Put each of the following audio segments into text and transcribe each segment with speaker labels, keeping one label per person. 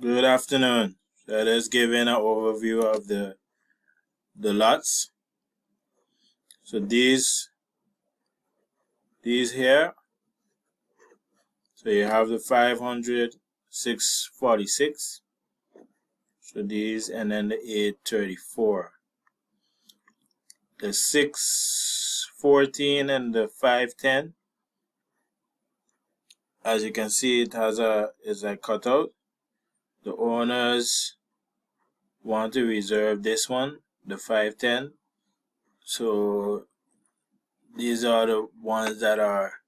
Speaker 1: Good afternoon. So let's give an overview of the lots. So these here. So you have the 500, 646. So these, and then the 834. The 614 and the 510. As you can see, it has a cutout. The owners want to reserve this one, the 510. So these are the ones that are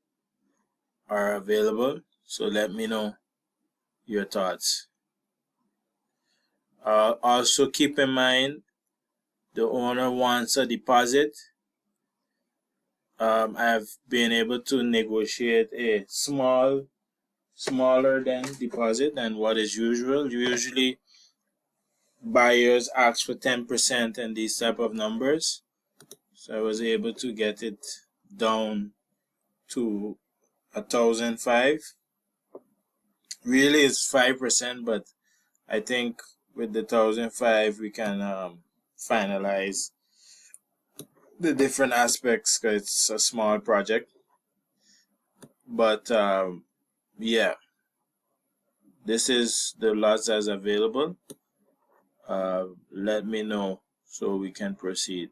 Speaker 1: available. So let me know your thoughts. Also keep in mind the owner wants a deposit. I've been able to negotiate a smaller than deposit than what is usual. Usually buyers ask for 10% and these type of numbers. So I was able to get it down to 1,005. Really it's 5%, but I think with the 1,005 we can finalize the different aspects because it's a small project. But yeah, this is the lots that's available. Let me know so we can proceed.